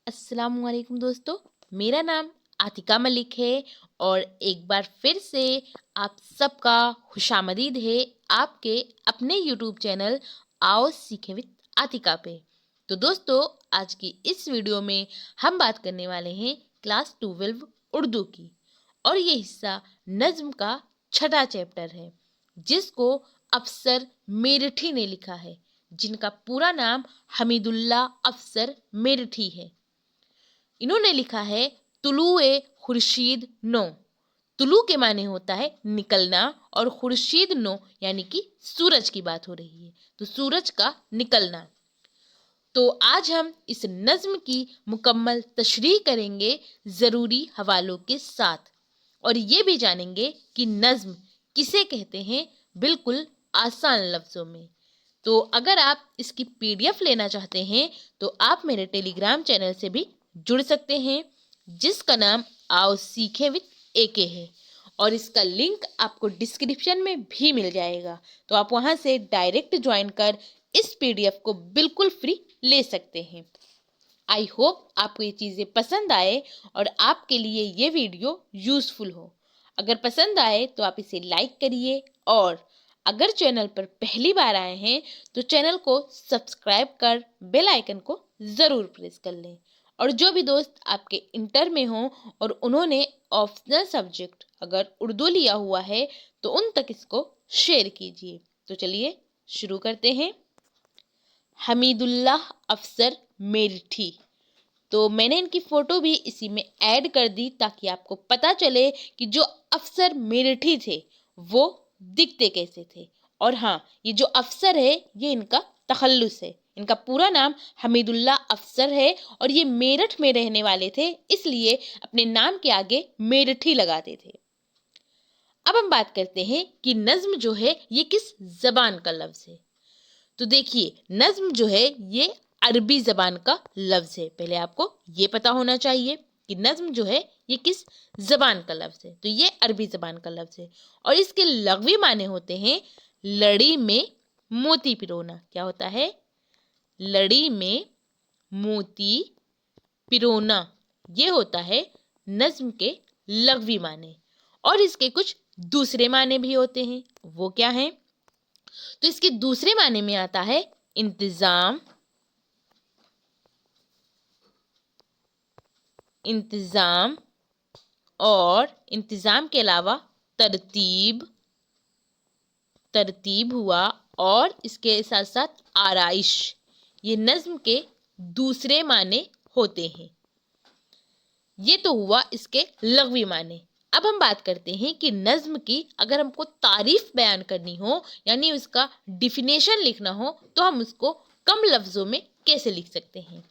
अस्सलाम वालेकुम दोस्तों। मेरा नाम आतिका मलिक है और एक बार फिर से आप सबका खुशामदीद है आपके अपने यूट्यूब चैनल आओ सीखें विद आतिका पे। तो दोस्तों, आज की इस वीडियो में हम बात करने वाले हैं क्लास 12 उर्दू की, और ये हिस्सा नज्म का छठा चैप्टर है जिसको अफसर मेरठी ने लिखा है, जिनका पूरा नाम हमीदुल्ला अफसर मेरठी है। इन्होंने लिखा है तुलुए खुर्शीद नो। तुलु के माने होता है निकलना और खुर्शीद नो यानी कि सूरज की बात हो रही है, तो सूरज का निकलना। तो आज हम इस नज्म की मुकम्मल तशरीह करेंगे ज़रूरी हवालों के साथ, और ये भी जानेंगे कि नज्म किसे कहते हैं बिल्कुल आसान लफ्ज़ों में। तो अगर आप इसकी पीडीएफ लेना चाहते हैं तो आप मेरे टेलीग्राम चैनल से भी जुड़ सकते हैं, जिसका नाम आओ सीखें विद एके है, और इसका लिंक आपको डिस्क्रिप्शन में भी मिल जाएगा। तो आप वहां से डायरेक्ट ज्वाइन कर इस पीडीएफ को बिल्कुल फ्री ले सकते हैं। आई होप आपको ये चीज़ें पसंद आए और आपके लिए ये वीडियो यूज़फुल हो। अगर पसंद आए तो आप इसे लाइक करिए, और अगर चैनल पर पहली बार आए हैं तो चैनल को सब्सक्राइब कर बेल आइकन को ज़रूर प्रेस कर लें। और जो भी दोस्त आपके इंटर में हों और उन्होंने ऑप्शनल सब्जेक्ट अगर उर्दू लिया हुआ है तो उन तक इसको शेयर कीजिए। तो चलिए शुरू करते हैं। हमीदुल्लाह अफसर मेरठी। तो मैंने इनकी फ़ोटो भी इसी में ऐड कर दी ताकि आपको पता चले कि जो अफसर मेरठी थे वो दिखते कैसे थे। और हाँ, ये जो अफसर है ये इनका तखल्लुस है। इनका पूरा नाम हमीदुल्ला अफसर है और ये मेरठ में रहने वाले थे, इसलिए अपने नाम के आगे मेरठी लगाते थे। अब हम बात करते हैं कि नज्म जो है ये किस जबान का लफ्ज़ है। तो देखिए, नज्म जो है ये अरबी ज़बान का लफ्ज़ है। पहले आपको ये पता होना चाहिए कि नज्म जो है ये किस ज़बान का लफ्ज़ है। तो ये अरबी ज़बान का लफ्ज़ है और इसके लग़वी माने होते हैं लड़ी में मोती पिरोना। क्या होता है? लड़ी में मोती पिरोना, ये होता है नज्म के लग़वी माने। और इसके कुछ दूसरे माने भी होते हैं। वो क्या हैं? तो इसके दूसरे माने में आता है इंतजाम, इंतजाम, और इंतजाम के अलावा तरतीब, तरतीब हुआ, और इसके साथ साथ आराइश। ये नज्म के दूसरे माने होते हैं। ये तो हुआ इसके लग़वी माने। अब हम बात करते हैं कि नज्म की अगर हमको तारीफ बयान करनी हो यानी उसका डिफिनेशन लिखना हो तो हम उसको कम लफ्ज़ों में कैसे लिख सकते हैं।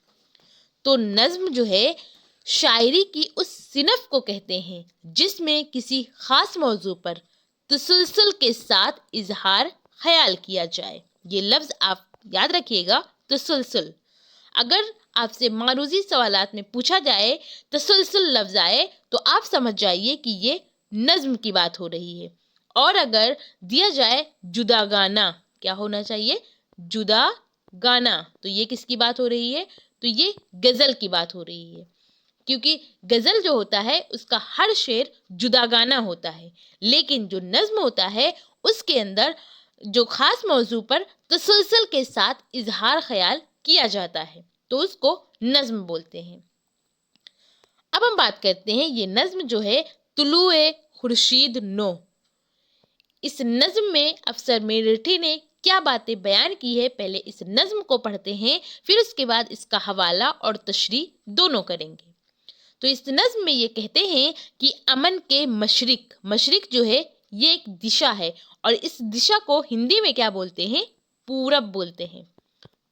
तो नज्म जो है शायरी की उस सिनफ को कहते हैं जिसमें किसी खास मौजू पर तसलसल के साथ इजहार ख्याल किया जाए। ये लफ्ज़ आप याद रखिएगा, तसलसल। अगर आपसे मारूजी सवालात में पूछा जाए, तसलसल लफ्ज़ आए, तो आप समझ जाइए कि ये नज्म की बात हो रही है। और अगर दिया जाए जुदा गाना, क्या होना चाहिए? जुदा गाना, तो ये किसकी बात हो रही है? तो ये गज़ल की बात हो रही है, क्योंकि गज़ल जो होता है उसका हर शेर जुदा गाना होता है, लेकिन जो नज्म होता है उसके अंदर जो खास मौजू पर तसलसल के साथ इजहार ख्याल किया जाता है, तो उसको नज्म बोलते हैं। अब हम बात करते हैं ये नज्म जो है तुलुए खुर्शीद नो। इस नज्म में अफसर मेरठी ने क्या बातें बयान की है, पहले इस नज्म को पढ़ते हैं, फिर उसके बाद इसका हवाला और तशरीह दोनों करेंगे। तो इस नज्म में ये कहते हैं कि अमन के मशरिक, मशरिक जो है ये एक दिशा है, और इस दिशा को हिंदी में क्या बोलते हैं? पूरब बोलते हैं।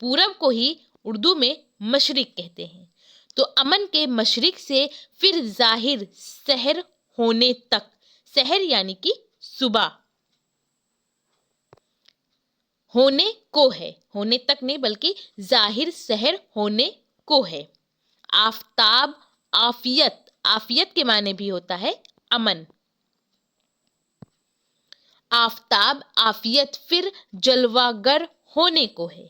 पूरब को ही उर्दू में मशरिक कहते हैं। तो अमन के मशरिक से फिर जाहिर सहर होने तक, सहर यानी कि सुबह, होने को है, होने तक नहीं बल्कि जाहिर सहर होने को है। आफताब आफियत, आफियत के माने भी होता है अमन। आफताब आफियत फिर जलवागर होने को है।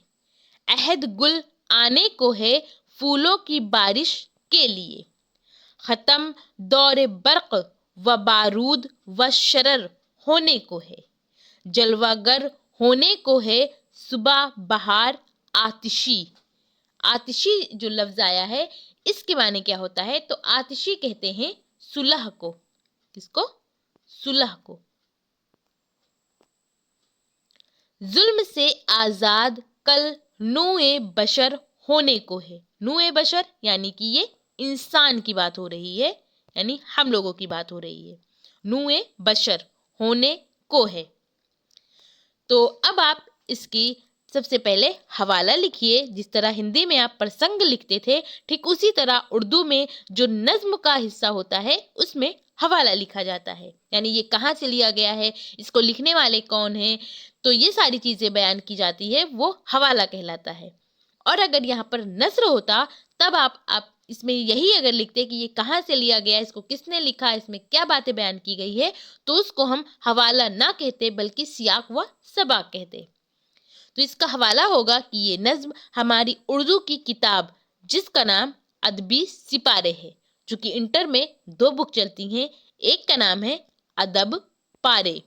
अहद गुल आने को है, फूलों की बारिश के लिए। ख़त्म दौर बर्क़ व बारूद व शरर होने को है। जलवागर होने को है सुबह बहार आतिशी। आतिशी जो लफ्ज़ आया है इसके माने क्या होता है? तो आतिशी कहते हैं सुलह को। किसको? सुलह को। जुल्म से आज़ाद कल नूए बशर होने को है। नूए बशर यानी कि ये इंसान की बात हो रही है, यानी हम लोगों की बात हो रही है। नूए बशर होने को है। तो अब आप इसकी सबसे पहले हवाला लिखिए। जिस तरह हिंदी में आप प्रसंग लिखते थे, ठीक उसी तरह उर्दू में जो नज्म का हिस्सा होता है उसमें हवाला लिखा जाता है, यानी ये कहाँ से लिया गया है, इसको लिखने वाले कौन हैं, तो ये सारी चीज़ें बयान की जाती है, वो हवाला कहलाता है। और अगर यहाँ पर नस्र होता तब आप इसमें यही अगर लिखते कि ये कहाँ से लिया गया, इसको किसने लिखा, इसमें क्या बातें बयान की गई है, तो उसको हम हवाला ना कहते बल्कि सियाक व सबाक कहते। तो इसका हवाला होगा कि ये नज्म हमारी उर्दू की किताब जिसका नाम अदबी सिपारे है, जो कि इंटर में 2 बुक चलती हैं। एक का नाम है अदब पारे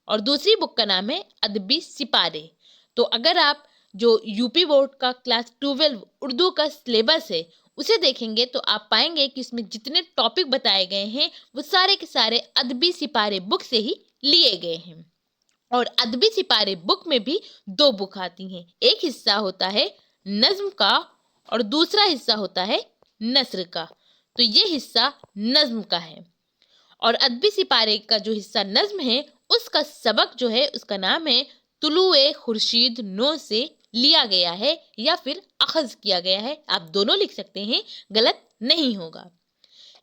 और दूसरी बुक का नाम है अदबी सिपारे। तो अगर आप जो यूपी बोर्ड का क्लास 12 उर्दू का सिलेबस है उसे देखेंगे तो आप पाएंगे कि इसमें जितने टॉपिक बताए गए हैं वो सारे के सारे अदबी सिपारे बुक से ही लिए गए हैं। और अदबी सिपारे बुक में भी 2 बुक आती हैं। एक हिस्सा होता है नज्म का और दूसरा हिस्सा होता है नस्र का। तो ये हिस्सा नज्म का है और अदबी सिपारे का जो हिस्सा नज्म है उसका सबक जो है उसका नाम है तुलुए खुर्शीद नो से लिया गया है या फिर अखज़ किया गया है। आप दोनों लिख सकते हैं, गलत नहीं होगा।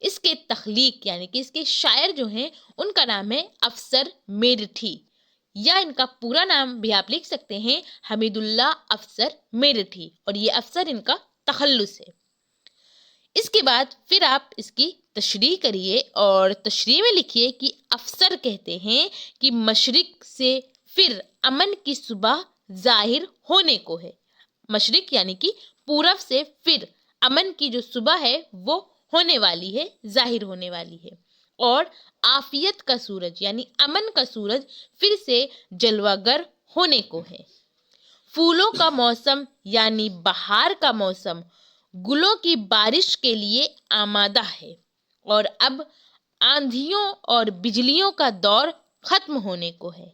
इसके तख्लीक यानी कि इसके शायर जो हैं उनका नाम है अफसर मेरठी, या इनका पूरा नाम भी आप लिख सकते हैं हमीदुल्ला अफसर मेरठी, और ये अफसर इनका तखल्लुस है। इसके बाद फिर आप इसकी तशरीह करिए और तशरीह में लिखिए कि अफसर कहते हैं कि मशरिक से फिर अमन की सुबह जाहिर होने को है। मशरिक यानी कि पूरब से फिर अमन की जो सुबह है वो होने वाली है, जाहिर होने वाली है। और आफियत का सूरज यानी अमन का सूरज फिर से जलवागर होने को है। फूलों का मौसम यानी बहार का मौसम गुलों की बारिश के लिए आमादा है और अब आंधियों और बिजलियों का दौर खत्म होने को है।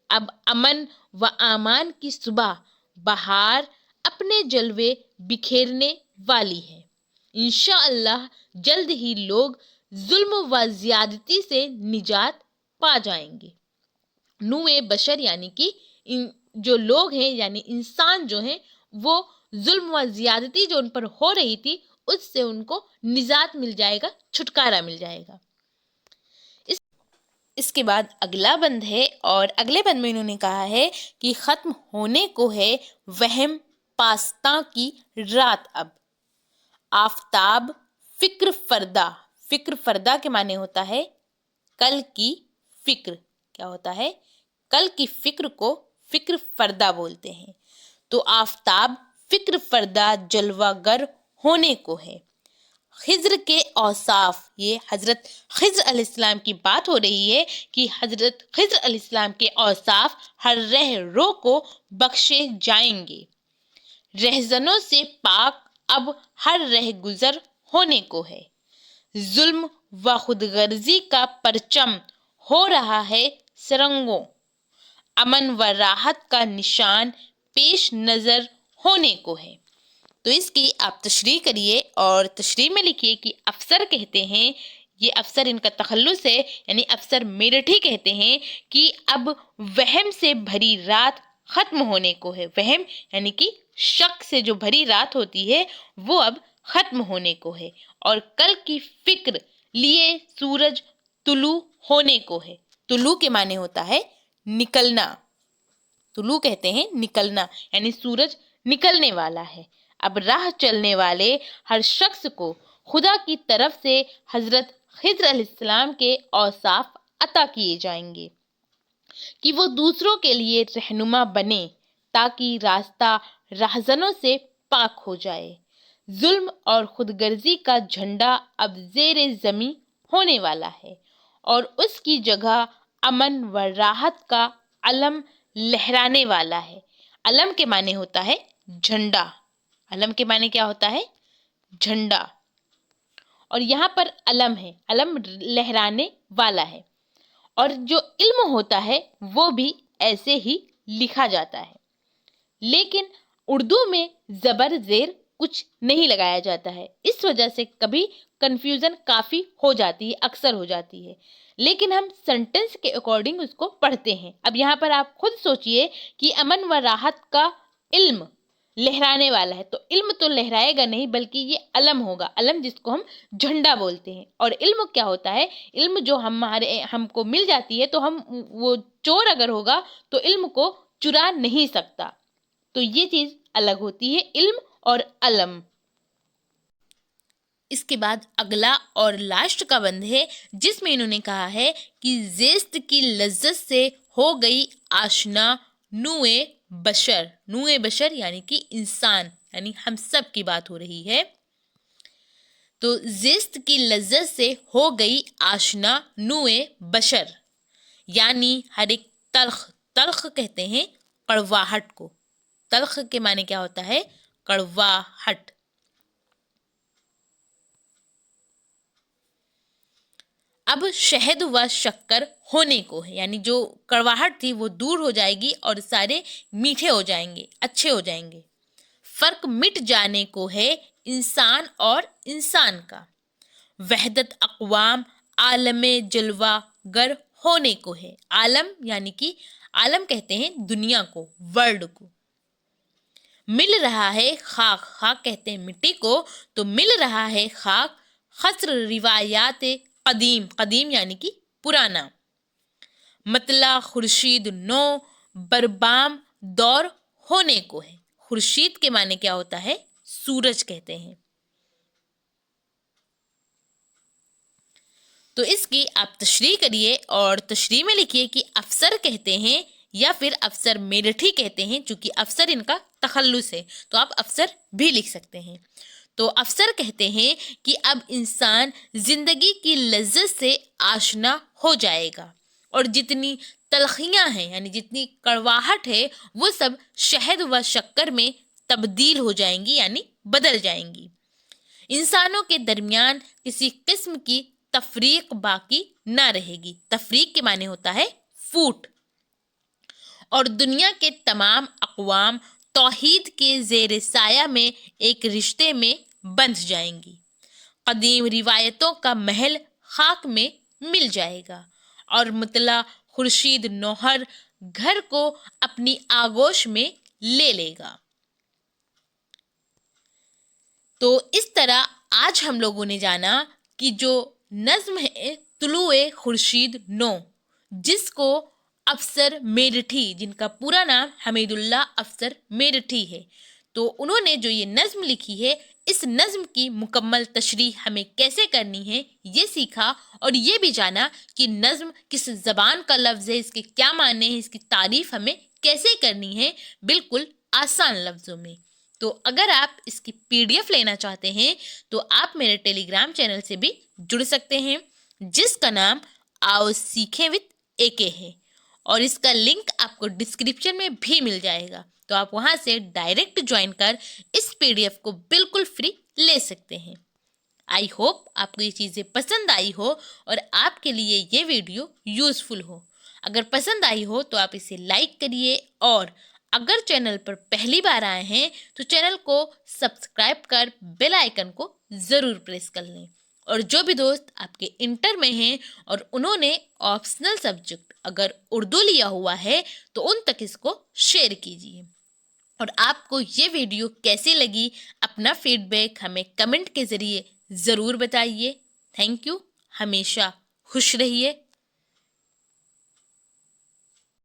अब अमन व आमान की सुबह बहार अपने जलवे बिखेरने वाली है। इंशाअल्लाह जल्द ही लोग जुल्म व ज्यादती से निजात पा जाएंगे। नूए बशर यानी कि जो लोग हैं यानी इंसान जो हैं वो जुल्म व ज्यादती जो उन पर हो रही थी उससे उनको निजात मिल जाएगा, छुटकारा मिल जाएगा। इसके बाद अगला बंद है और अगले बंद में इन्होंने कहा है कि ख़त्म होने को है वहम पास्ता की रात अब। आफताब फिक्र फरदा के माने होता है कल की फिक्र। क्या होता है? कल की फिक्र को फिक्र फरदा बोलते हैं। तो आफताब फिक्र फरदा जलवागर होने को है। खिज्र के औसाफ, ये हजरत खिज्र अलैहिस्सलाम की बात हो रही है कि हजरत खिज्र अलैहिस्सलाम के औसाफ हर रह रो को बख्शे जाएंगे। रहजनों से पाक अब हर रह गुजर होने को है। जुल्म व खुदगर्जी का परचम हो रहा है सरंगों। अमन व राहत का निशान पेश नजर होने को है। तो इसकी आप तशरीह करिए और तशरीह में लिखिए कि अफसर कहते हैं, ये अफसर इनका तखल्लुस है यानी अफसर मेरठी कहते हैं कि अब वहम से भरी रात खत्म होने को है। वहम यानी कि शक से जो भरी रात होती है वो अब खत्म होने को है और कल की फिक्र लिए सूरज तुलू होने को है। तुलू के माने होता है निकलना। तुलू कहते हैं निकलना यानी सूरज निकलने वाला है। अब राह चलने वाले हर शख्स को खुदा की तरफ से हजरत खिज्र अलैहिस्सलाम के औसाफ अता किए जाएंगे कि वो दूसरों के लिए रहनुमा बने ताकि रास्ता राहजनों से पाक हो जाए। ظلم اور خود غرضی کا جھنڈا اب زیر زمین ہونے والا ہے اور اس کی جگہ امن و راحت کا علم لہرانے والا ہے۔ علم کے معنی ہوتا ہے جھنڈا۔ علم کے معنی کیا ہوتا ہے؟ جھنڈا۔ اور یہاں پر علم ہے، علم لہرانے والا ہے۔ اور جو علم ہوتا ہے وہ بھی ایسے ہی لکھا جاتا ہے، لیکن اردو میں زبر زیر کچھ نہیں لگایا جاتا ہے، اس وجہ سے کبھی کنفیوژن کافی ہو جاتی ہے، اکثر ہو جاتی ہے، لیکن ہم سینٹنس کے اکارڈنگ اس کو پڑھتے ہیں۔ اب یہاں پر آپ خود سوچئے کہ امن و راحت کا علم لہرانے والا ہے، تو علم تو لہرائے گا نہیں بلکہ یہ علم ہوگا، علم جس کو ہم جھنڈا بولتے ہیں۔ اور علم کیا ہوتا ہے؟ علم جو ہم کو مل جاتی ہے تو ہم وہ چور اگر ہوگا تو علم کو چرا نہیں سکتا، تو یہ چیز الگ ہوتی ہے، علم اور علم۔ اس کے بعد اگلا اور لاسٹ کا بند ہے جس میں انہوں نے کہا ہے کہ زیست کی لذت سے ہو گئی آشنا نوع بشر۔ نوع بشر یعنی کہ انسان، یعنی ہم سب کی بات ہو رہی ہے۔ تو زیست کی لذت سے ہو گئی آشنا نوع بشر، یعنی ہر ایک تلخ، تلخ کہتے ہیں کڑواہٹ کو۔ تلخ کے معنی کیا ہوتا ہے؟ کڑواہٹ۔ اب شہد و شکر ہونے کو ہے، یعنی جو کڑواہٹ تھی وہ دور ہو جائے گی اور سارے میٹھے ہو جائیں گے، اچھے ہو جائیں گے۔ فرق مٹ جانے کو ہے انسان اور انسان کا، وحدت اقوام عالم جلوہ گر ہونے کو ہے۔ عالم یعنی کہ عالم کہتے ہیں دنیا کو، ورلڈ کو۔ مل رہا ہے خاک، خاک کہتے ہیں مٹی کو، تو مل رہا ہے خاک خسر روایات قدیم، قدیم یعنی کہ پرانا۔ مطلع خورشید نو بربام دور ہونے کو ہے۔ خورشید کے معنی کیا ہوتا ہے؟ سورج کہتے ہیں۔ تو اس کی آپ تشریح کریے اور تشریح میں لکھیے کہ افسر کہتے ہیں یا پھر افسر میرٹھی کہتے ہیں، چونکہ افسر ان کا تخلص ہے تو آپ افسر بھی لکھ سکتے ہیں۔ تو افسر کہتے ہیں کہ اب انسان زندگی کی لذت سے آشنا ہو جائے گا اور جتنی تلخیاں ہیں یعنی جتنی کڑواہٹ ہے وہ سب شہد و شکر میں تبدیل ہو جائیں گی، یعنی بدل جائیں گی۔ انسانوں کے درمیان کسی قسم کی تفریق باقی نہ رہے گی۔ تفریق کے معنی ہوتا ہے پھوٹ۔ اور دنیا کے تمام اقوام توحید کے زیر سایہ میں ایک رشتے میں بندھ جائیں گی۔ قدیم روایتوں کا محل خاک میں مل جائے گا اور مطلع خورشید نوہر گھر کو اپنی آغوش میں لے لے گا۔ تو اس طرح آج ہم لوگوں نے جانا کہ جو نظم ہے طلوع خورشید نو، جس کو افسر میرٹھی، جن کا پورا نام حمید اللہ افسر میرٹھی ہے، تو انہوں نے جو یہ نظم لکھی ہے، اس نظم کی مکمل تشریح ہمیں کیسے کرنی ہے یہ سیکھا، اور یہ بھی جانا کہ نظم کس زبان کا لفظ ہے، اس کے کیا معنی ہے، اس کی تعریف ہمیں کیسے کرنی ہے، بالکل آسان لفظوں میں۔ تو اگر آپ اس کی PDF لینا چاہتے ہیں تو آپ میرے ٹیلی گرام چینل سے بھی جڑ سکتے ہیں، جس کا نام آؤ سیکھیں وتھ AK ہے، اور اس کا لنک آپ کو ڈسکرپشن میں بھی مل جائے گا، تو آپ وہاں سے ڈائریکٹ جوائن کر اس PDF کو بالکل فری لے سکتے ہیں۔ آئی ہوپ آپ کو یہ چیزیں پسند آئی ہو اور آپ کے لیے یہ ویڈیو یوزفل ہو۔ اگر پسند آئی ہو تو آپ اسے لائک کریے، اور اگر چینل پر پہلی بار آئے ہیں تو چینل کو سبسکرائب کر بیل آئیکن کو ضرور پریس کر لیں۔ اور جو بھی دوست آپ کے انٹر میں ہیں اور انہوں نے آپشنل سبجیکٹ اگر اردو لیا ہوا ہے تو ان تک اس کو شیئر کیجیے۔ اور آپ کو یہ ویڈیو کیسی لگی اپنا فیڈ بیک ہمیں کمنٹ کے ذریعے ضرور بتائیے۔ تھینک یو، ہمیشہ خوش رہیے۔